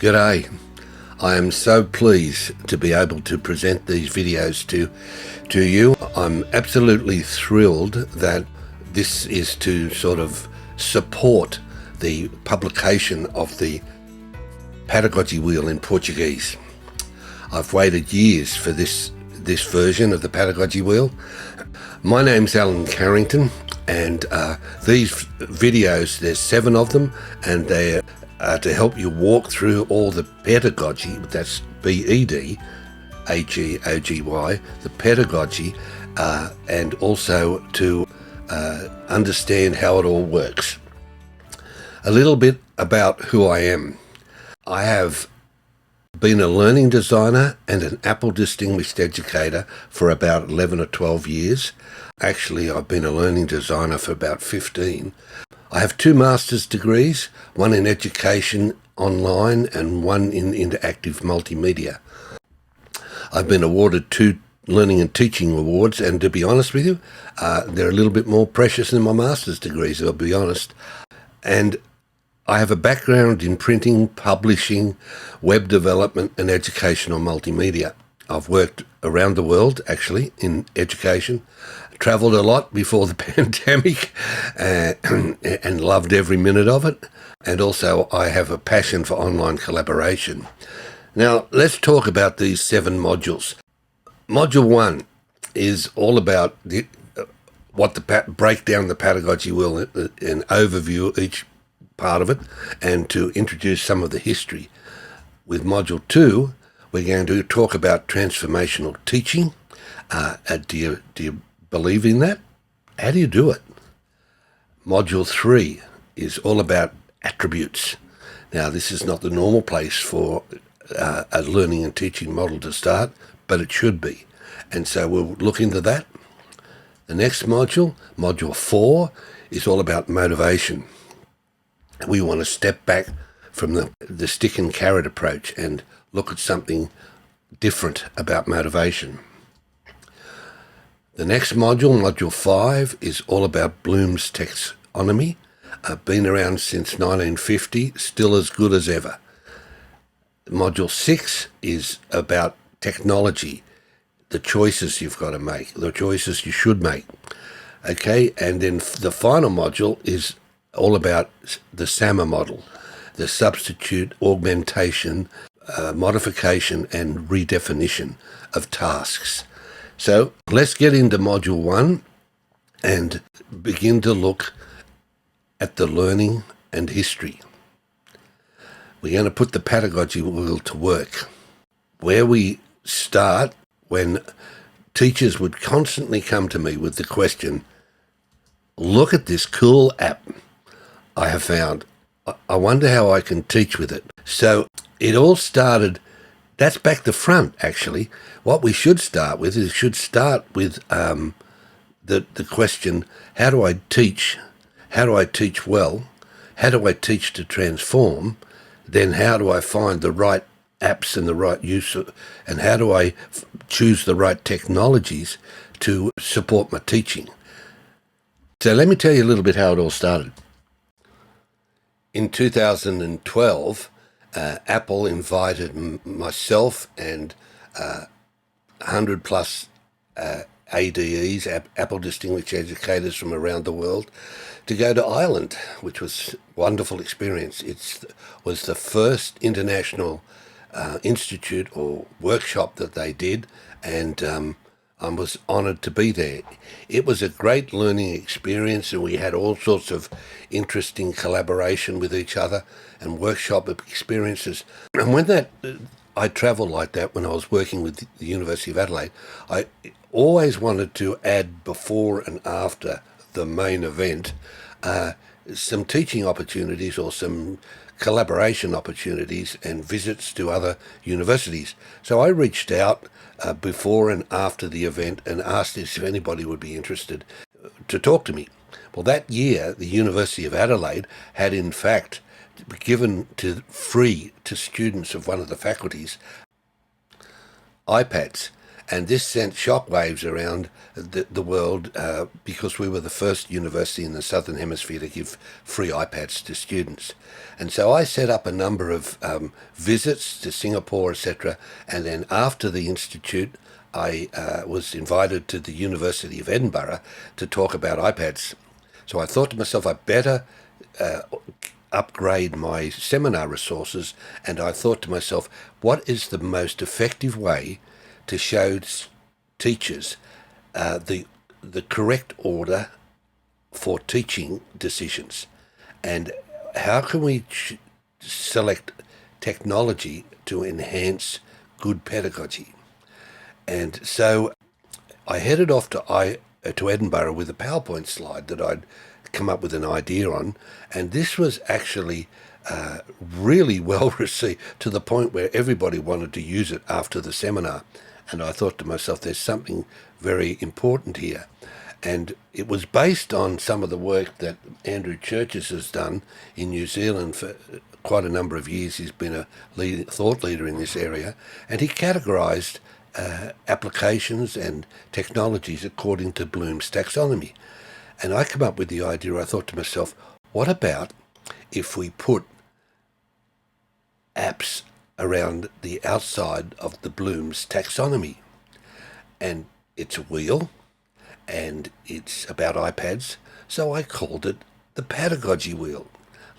G'day. I am so pleased to be able to present these videos to you. I'm absolutely thrilled that this is to sort of support the publication of the Padagogy Wheel in Portuguese. I've waited years for this version of the Padagogy Wheel. My name's Allan Carrington, and these videos, there's 7 of them, and they're to help you walk through all the pedagogy, that's Pedagogy, the pedagogy, and also to understand how it all works. A little bit about who I am. I have been a learning designer and an Apple Distinguished Educator for about 11 or 12 years. Actually, I've been a learning designer for about 15. I have 2 master's degrees, one in education online and one in interactive multimedia. I've been awarded 2 learning and teaching awards, and to be honest with you, they're a little bit more precious than my master's degrees, I'll be honest. And I have a background in printing, publishing, web development and educational multimedia. I've worked around the world, actually, in education, travelled a lot before the pandemic and loved every minute of it. And also I have a passion for online collaboration. Now, let's talk about these 7 modules. Module 1 is all about break down the Padagogy Wheel and overview each part of it and to introduce some of the history. With Module 2, we're going to talk about transformational teaching. Do you believe in that? How do you do it? Module 3 is all about attributes. Now, this is not the normal place for a learning and teaching model to start, but it should be. And so we'll look into that. The next module, Module 4, is all about motivation. We want to step back from the stick and carrot approach and look at something different about motivation. The next module, Module 5, is all about Bloom's Taxonomy. Been around since 1950, still as good as ever. Module 6 is about technology, the choices you've got to make, the choices you should make. Okay, and then the final module is all about the SAMR Model, the substitute, augmentation, modification and redefinition of tasks. So let's get into Module 1 and begin to look at the learning and history. We're going to put the Padagogy Wheel to work. Where we start, when teachers would constantly come to me with the question, look at this cool app I have found. I wonder how I can teach with it. So it all started. That's back to front, actually. What we should start with is the question, how do I teach? How do I teach well? How do I teach to transform? Then how do I find the right apps and the right use and how do I choose the right technologies to support my teaching? So let me tell you a little bit how it all started. In 2012, Apple invited myself and 100 plus ADEs, Apple Distinguished Educators from around the world, to go to Ireland, which was a wonderful experience. It was the first international institute or workshop that they did, and I was honoured to be there. It was a great learning experience, and we had all sorts of interesting collaboration with each other and workshop experiences. And when I travelled like that when I was working with the University of Adelaide, I always wanted to add before and after the main event some teaching opportunities or some collaboration opportunities and visits to other universities. So I reached out before and after the event and asked if anybody would be interested to talk to me. Well, that year, the University of Adelaide had in fact given free to students of one of the faculties iPads, And this sent shockwaves around the world because we were the first university in the Southern Hemisphere to give free iPads to students. And so I set up a number of visits to Singapore, etc. And then after the Institute, I was invited to the University of Edinburgh to talk about iPads. So I thought to myself, I better upgrade my seminar resources, and I thought to myself, what is the most effective way to show teachers the correct order for teaching decisions, and how can we select technology to enhance good pedagogy? And so I headed off to Edinburgh with a PowerPoint slide that I'd come up with an idea on, and this was actually really well received, to the point where everybody wanted to use it after the seminar. And I thought to myself, there's something very important here. And it was based on some of the work that Andrew Churches has done in New Zealand for quite a number of years. He's been a thought leader in this area, and he categorized applications and technologies according to Bloom's taxonomy. And I came up with the idea, I thought to myself, what about if we put apps around the outside of the Bloom's taxonomy? And it's a wheel, and it's about iPads, so I called it the Padagogy Wheel.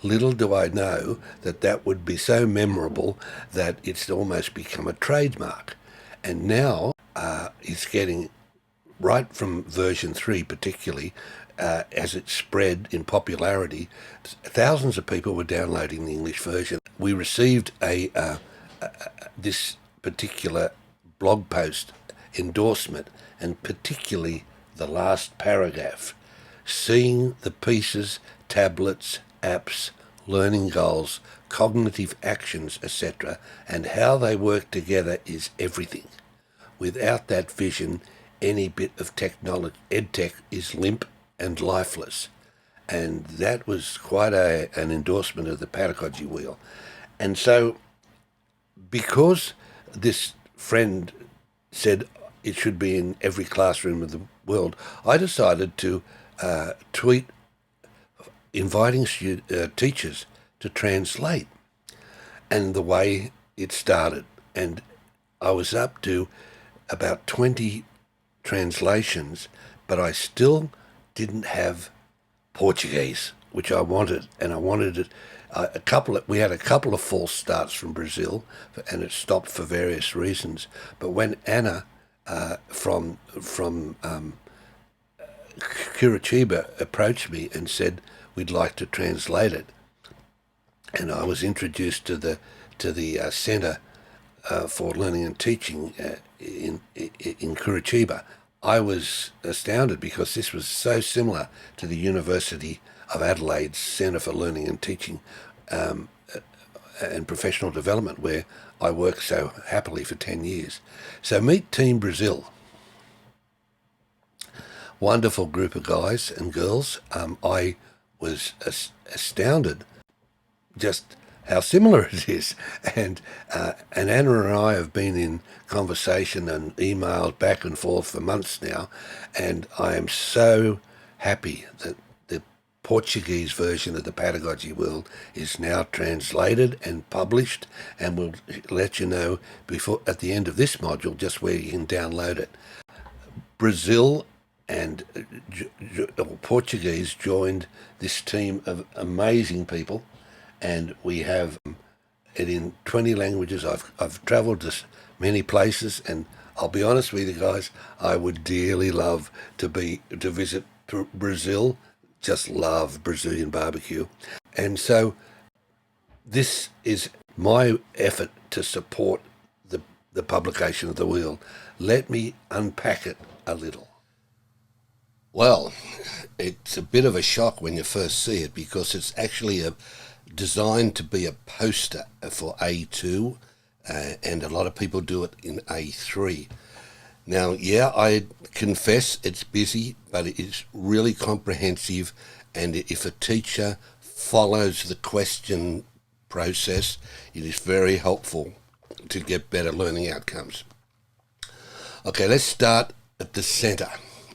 Little do I know that that would be so memorable that it's almost become a trademark. And now it's getting, right from version 3 particularly, as it spread in popularity, thousands of people were downloading the English version. We received this particular blog post endorsement, and particularly the last paragraph, seeing the pieces, tablets, apps, learning goals, cognitive actions, etc., and how they work together is everything. Without that vision, any bit of technology, edtech, is limp and lifeless. And that was quite an endorsement of the Padagogy Wheel. And so, because this friend said it should be in every classroom of the world, I decided to tweet inviting teachers to translate, and the way it started. And I was up to about 20 translations, but I still didn't have Portuguese, which I wanted, and I wanted it. We had a couple of false starts from Brazil, and it stopped for various reasons. But when Anna from Curitiba approached me and said we'd like to translate it, and I was introduced to the Centre for Learning and Teaching in Curitiba, I was astounded, because this was so similar to the University of Adelaide's Centre for Learning and Teaching and Professional Development, where I worked so happily for 10 years. So meet Team Brazil. Wonderful group of guys and girls. I was astounded just how similar it is. And Anna and I have been in conversation and emailed back and forth for months now, and I am so happy that the Portuguese version of the Padagogy Wheel is now translated and published, and we'll let you know at the end of this module just where you can download it. Brazil and Portuguese joined this team of amazing people, and we have it in 20 languages. I've travelled to many places, and I'll be honest with you guys, I would dearly love to visit Brazil. Just love Brazilian barbecue. And so this is my effort to support the publication of the wheel. Let me unpack it a little. Well, it's a bit of a shock when you first see it, because it's actually designed to be a poster for A2, and a lot of people do it in A3. Now, yeah, I confess it's busy, but it is really comprehensive, and if a teacher follows the question process, it is very helpful to get better learning outcomes. Okay, let's start at the center.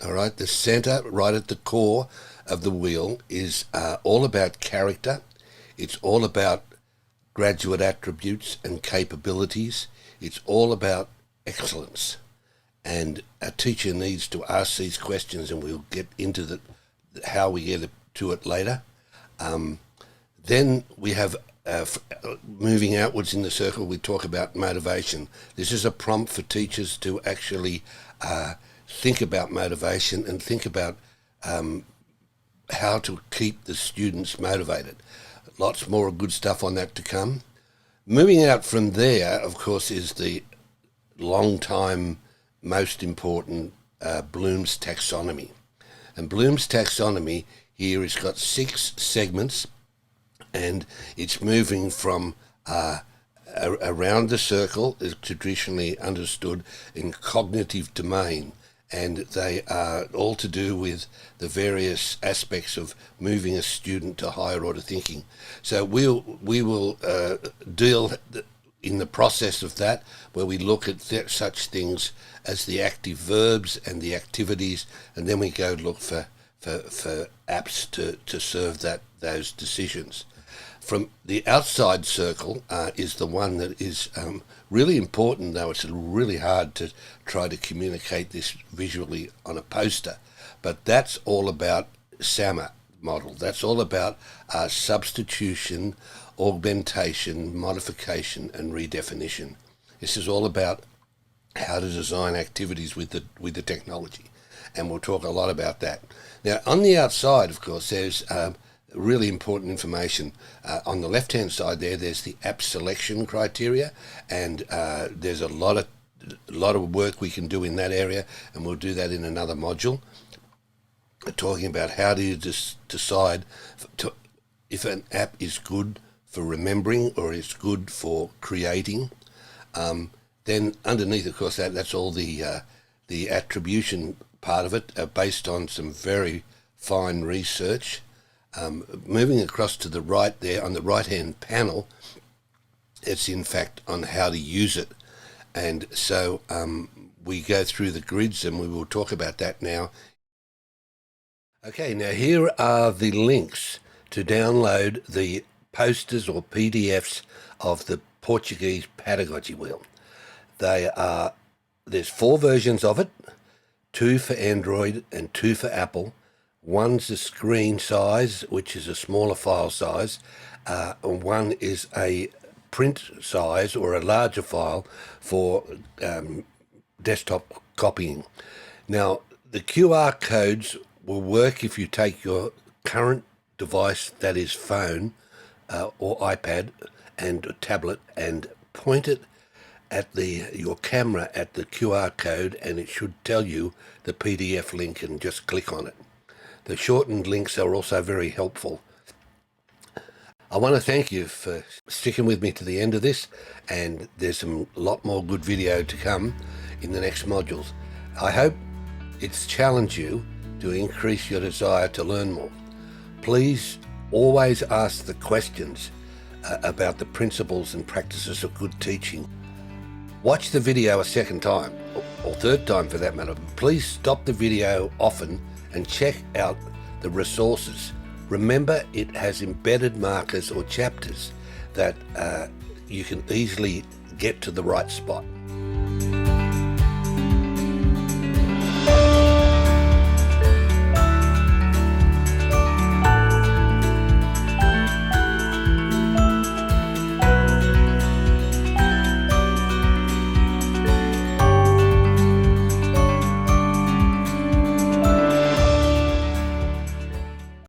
All right, the center, right at the core of the wheel, is all about character. It's all about graduate attributes and capabilities. It's all about excellence. And a teacher needs to ask these questions, and we'll get into how we get to it later. Then we have, moving outwards in the circle, we talk about motivation. This is a prompt for teachers to actually think about motivation and think about how to keep the students motivated. Lots more good stuff on that to come. Moving out from there, of course, is the long time most important Bloom's taxonomy. And Bloom's taxonomy here has got 6 segments, and it's moving from around the circle, is traditionally understood in cognitive domain, and they are all to do with the various aspects of moving a student to higher order thinking. So we will deal in the process of that, where we look at such things as the active verbs and the activities, and then we go look for apps to serve those decisions. From the outside circle is the one that is really important, though it's really hard to try to communicate this visually on a poster. But that's all about SAMR model. That's all about substitution, augmentation, modification, and redefinition. This is all about how to design activities with the technology, and we'll talk a lot about that. Now, on the outside, of course, there's really important information. On the left-hand side there's the app selection criteria, and there's a lot of work we can do in that area, and we'll do that in another module, talking about how do you decide if an app is good for remembering or it's good for creating. Then underneath, of course, that's all the attribution part of it, based on some very fine research. Moving across to the right there, on the right-hand panel, it's in fact on how to use it. And so we go through the grids, and we will talk about that now. Okay, now here are the links to download the posters or PDFs of the Portuguese Pedagogy Wheel. There's 4 versions of it, 2 for Android and 2 for Apple. One's the screen size, which is a smaller file size, and one is a print size or a larger file for desktop copying. Now, the QR codes will work if you take your current device, that is phone or iPad and a tablet, and point it at your camera at the QR code, and it should tell you the PDF link, and just click on it. The shortened links are also very helpful. I want to thank you for sticking with me to the end of this, and there's a lot more good video to come in the next modules. I hope it's challenged you to increase your desire to learn more. Please always ask the questions about the principles and practices of good teaching. Watch the video a second time, or third time for that matter. Please stop the video often and check out the resources. Remember, it has embedded markers or chapters that you can easily get to the right spot.